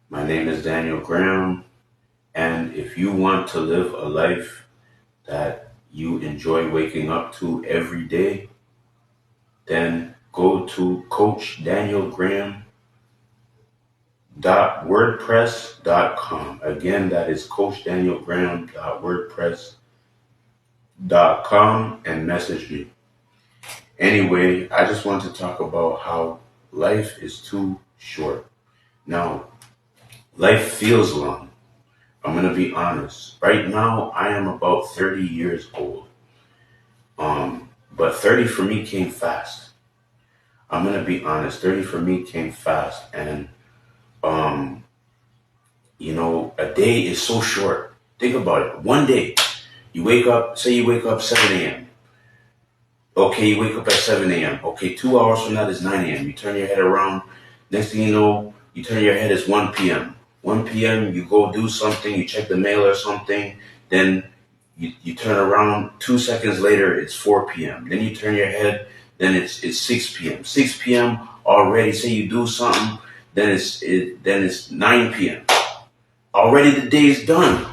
My name is Daniel Graham, and if you want to live a life that you enjoy waking up to every day, then go to coachdanielgraham.wordpress.com. Again, that is coachdanielgraham.wordpress.com and message me. Anyway, I just want to talk about how life is too short. Now, life feels long. I'm going to be honest. Right now, I am about 30 years old. But 30 for me came fast. I'm going to be honest. 30 for me came fast. And, um, a day is so short. Think about it. One day, you wake up, say you wake up 7 a.m. Okay, you wake up at 7 a.m. Okay, 2 hours from that is 9 a.m. You turn your head around. Next thing you know, you turn your head, it's 1 p.m. 1 p.m., you go do something, you check the mail or something. Then you turn around 2 seconds later, it's 4 p.m. Then you turn your head, then it's 6 p.m. 6 p.m. already, say you do something, then it's 9 p.m. Already the day's done.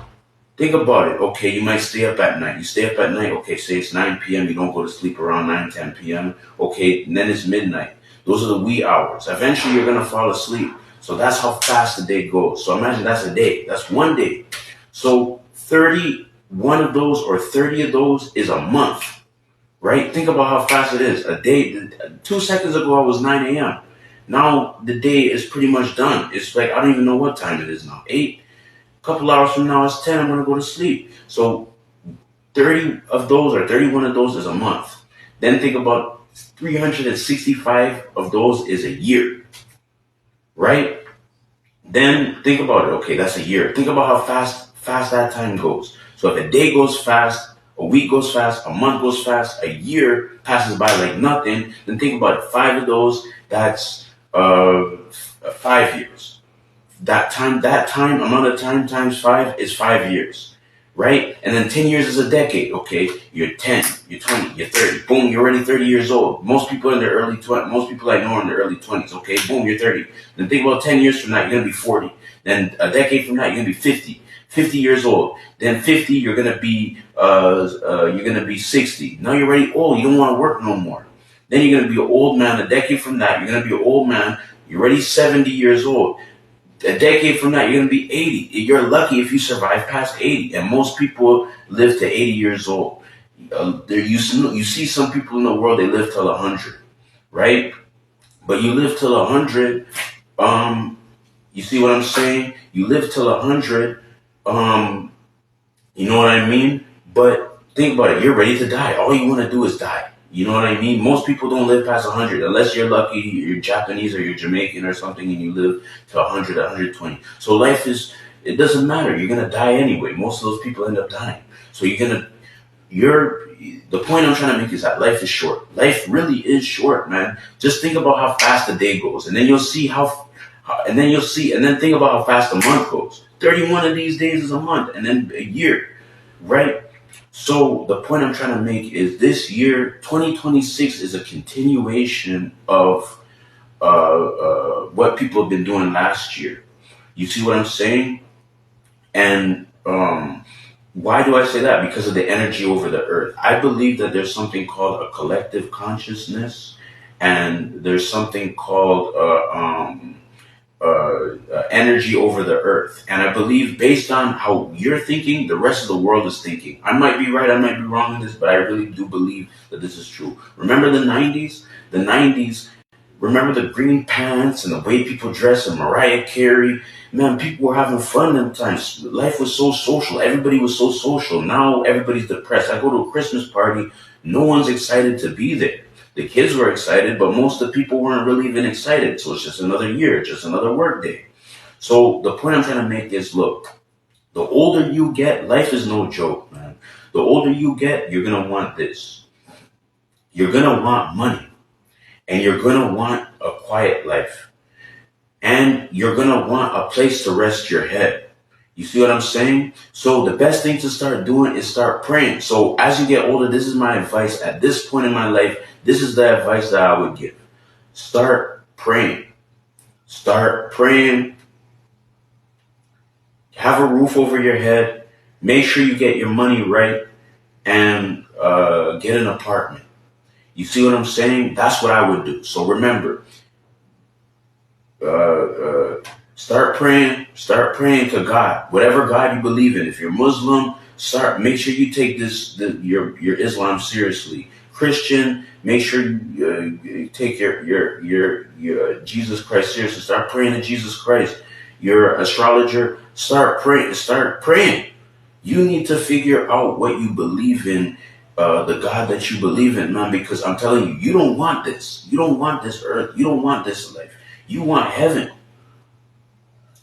Think about it. Okay, you might stay up at night. You stay up at night. Okay, say it's 9 p.m. You don't go to sleep around 9, 10 p.m. Okay, and then it's midnight. Those are the wee hours. Eventually, you're going to fall asleep. So that's how fast the day goes. So imagine that's a day. That's one day. So 31 of those or 30 of those is a month, right? Think about how fast it is. A day, 2 seconds ago, I was 9 a.m. Now the day is pretty much done. It's like, I don't even know what time it is now. 8. Couple hours from now, it's 10. I'm going to go to sleep. So 30 of those or 31 of those is a month. Then think about 365 of those is a year, right? Then think about it. Okay, that's a year. Think about how fast that time goes. So if a day goes fast, a week goes fast, a month goes fast, a year passes by like nothing, then think about it. 5 of those, that's 5 years. That time amount of time times 5 is 5 years, right? And then 10 years is a decade. Okay, you're 10, you're 20, you're 30. Boom, you're already 30 years old. Most people in their early 20s, most people I know are in their early 20s. Okay, boom, you're 30. Then think about 10 years from now, you're gonna be 40. Then a decade from now, you're gonna be 50. 50 years old. Then 50, you're gonna be 60. Now you're already old. You don't want to work no more. Then you're gonna be an old man. A decade from that, you're gonna be an old man. You're already 70 years old. A decade from now, you're going to be 80. You're lucky if you survive past 80. And most people live to 80 years old. You see some people in the world, they live till 100, right? But you live till 100, you see what I'm saying? You live till 100, you know what I mean? But think about it. You're ready to die. All you want to do is die. You know what I mean? Most people don't live past 100 unless you're lucky, you're Japanese or you're Jamaican or something and you live to 100, 120. So it doesn't matter. You're going to die anyway. Most of those people end up dying. So the point I'm trying to make is that life is short. Life really is short, man. Just think about how fast the day goes and then you'll see and then think about how fast the month goes. 31 of these days is a month and then a year, right? So the point I'm trying to make is this year, 2026, is a continuation of what people have been doing last year. You see what I'm saying? And why do I say that? Because of the energy over the earth. I believe that there's something called a collective consciousness, and there's something called energy over the earth. And I believe based on how you're thinking, the rest of the world is thinking. I might be right, I might be wrong in this, but I really do believe that this is true. Remember the 90s? The 90s, remember the green pants and the way people dress and Mariah Carey? Man, people were having fun them times. Life was so social. Everybody was so social. Now everybody's depressed. I go to a Christmas party, no one's excited to be there. The kids were excited, but most of the people weren't really even excited. So it's just another year, just another work day. So the point I'm trying to make is, look, the older you get, life is no joke, man. The older you get, you're going to want this. You're going to want money. And you're going to want a quiet life. And you're going to want a place to rest your head. You see what I'm saying? So the best thing to start doing is start praying. So as you get older, this is my advice. At this point in my life, this is the advice that I would give. Start praying. Start praying. have a roof over your head, make sure you get your money right, and get an apartment. You see what I'm saying? That's what I would do. So remember, uh, start praying. Start praying to God, whatever God you believe in. If you're Muslim, make sure you take your Islam seriously. Christian, make sure you take your Jesus Christ seriously. Start praying to Jesus Christ. You're astrologer, start praying. Start praying. You need to figure out what you believe in, the God that you believe in, man. Because I'm telling you, you don't want this. You don't want this earth. You don't want this life. You want heaven.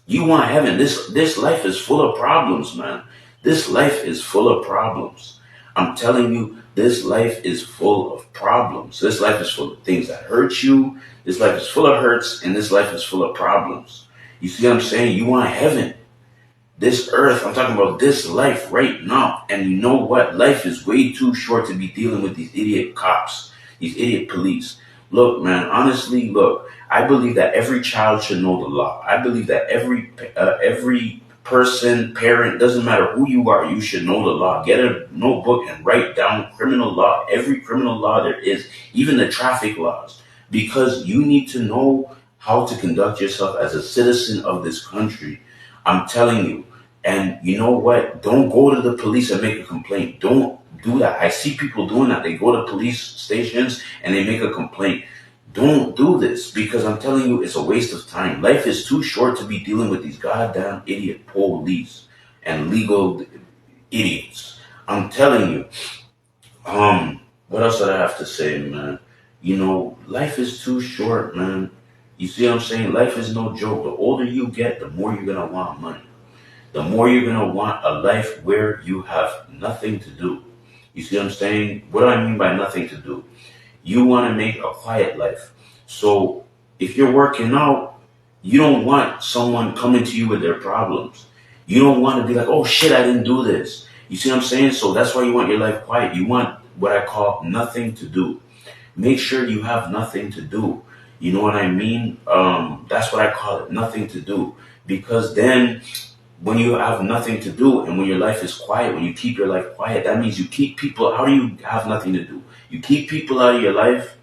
You want heaven. This life is full of problems, man. This life is full of problems. I'm telling you, this life is full of problems. This life is full of things that hurt you. This life is full of hurts, and this life is full of problems. You see what I'm saying? You want heaven. This earth, I'm talking about this life right now. And you know what? Life is way too short to be dealing with these idiot cops, these idiot police. Look, man, honestly, look, I believe that every child should know the law. I believe that every person, parent, doesn't matter who you are, you should know the law. Get a notebook and write down criminal law, every criminal law there is, even the traffic laws, because you need to know how to conduct yourself as a citizen of this country. I'm telling you. And you know what? Don't go to the police and make a complaint. Don't do that. I see people doing that. They go to police stations and they make a complaint. Don't do this, because I'm telling you, it's a waste of time. Life is too short to be dealing with these goddamn idiot police and legal idiots. I'm telling you. What else did I have to say, man? You know, life is too short, man. You see what I'm saying? Life is no joke. The older you get, the more you're gonna want money. The more you're going to want a life where you have nothing to do. You see what I'm saying? What do I mean by nothing to do? You want to make a quiet life. So if you're working out, you don't want someone coming to you with their problems. You don't want to be like, oh shit, I didn't do this. You see what I'm saying? So that's why you want your life quiet. You want what I call nothing to do. Make sure you have nothing to do. You know what I mean? That's what I call it, nothing to do. Because then when you have nothing to do and when your life is quiet, when you keep your life quiet, that means you keep people. How do you have nothing to do? You keep people out of your life.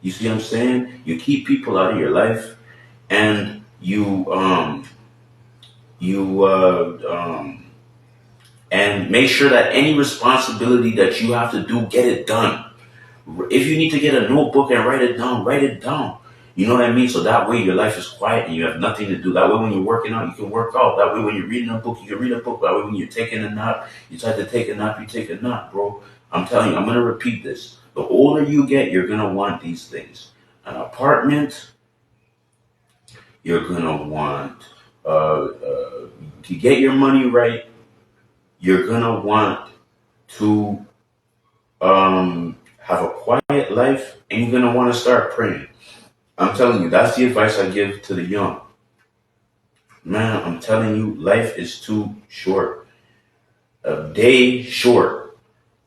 You see what I'm saying? You keep people out of your life, and and make sure that any responsibility that you have to do, get it done. If you need to get a notebook and write it down, write it down. You know what I mean? So that way your life is quiet and you have nothing to do. That way when you're working out, you can work out. That way when you're reading a book, you can read a book. That way when you're taking a nap, you try to take a nap, you take a nap, bro. I'm telling you, I'm going to repeat this. The older you get, you're going to want these things. An apartment, you're going to want, to get your money right, you're going to want to have a quiet life, and you're going to want to start praying. I'm telling you, that's the advice I give to the young. Man, I'm telling you, life is too short. A day short.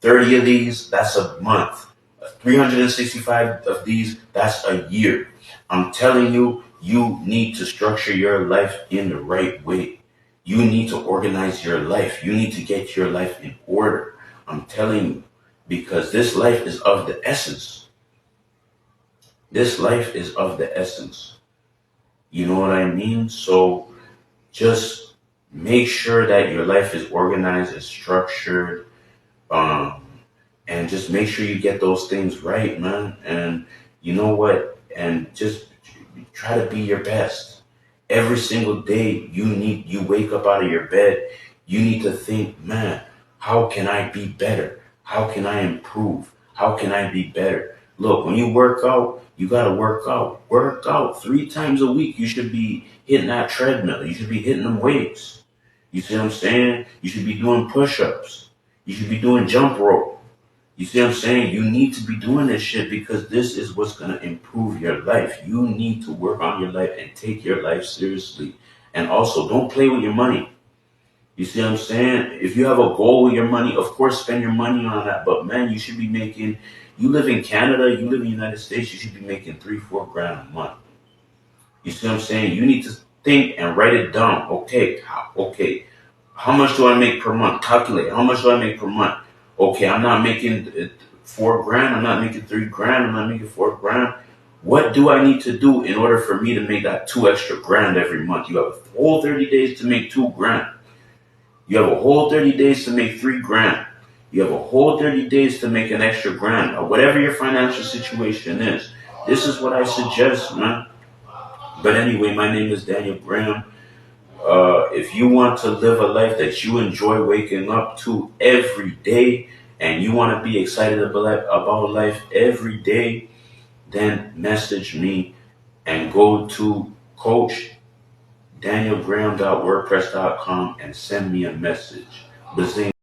30 of these, that's a month. 365 of these, that's a year. I'm telling you, you need to structure your life in the right way. You need to organize your life. You need to get your life in order. I'm telling you, because this life is of the essence. This life is of the essence. You know what I mean? So just make sure that your life is organized and structured. And just make sure you get those things right, man. And you know what? And just try to be your best. Every single day you wake up out of your bed, you need to think, man, how can I be better? How can I improve? How can I be better? Look, when you work out, you got to work out. Work out 3 times a week. You should be hitting that treadmill. You should be hitting them weights. You see what I'm saying? You should be doing push-ups. You should be doing jump rope. You see what I'm saying? You need to be doing this shit because this is what's going to improve your life. You need to work on your life and take your life seriously. And also, don't play with your money. You see what I'm saying? If you have a goal with your money, of course, spend your money on that. But man, you should be making, you live in Canada, you live in the United States, you should be making 3-4 grand a month. You see what I'm saying? You need to think and write it down. Okay, How much do I make per month? Calculate. How much do I make per month? Okay, I'm not making $4 grand. I'm not making $3 grand. I'm not making $4 grand. What do I need to do in order for me to make that 2 extra grand every month? You have a whole 30 days to make 2 grand. You have a whole 30 days to make 3 grand. You have a whole 30 days to make an extra grand. Or whatever your financial situation is. This is what I suggest, man. But anyway, my name is Daniel Graham. If you want to live a life that you enjoy waking up to every day and you want to be excited about life every day, then message me and go to coachdanielgraham.wordpress.com and send me a message. Bazing.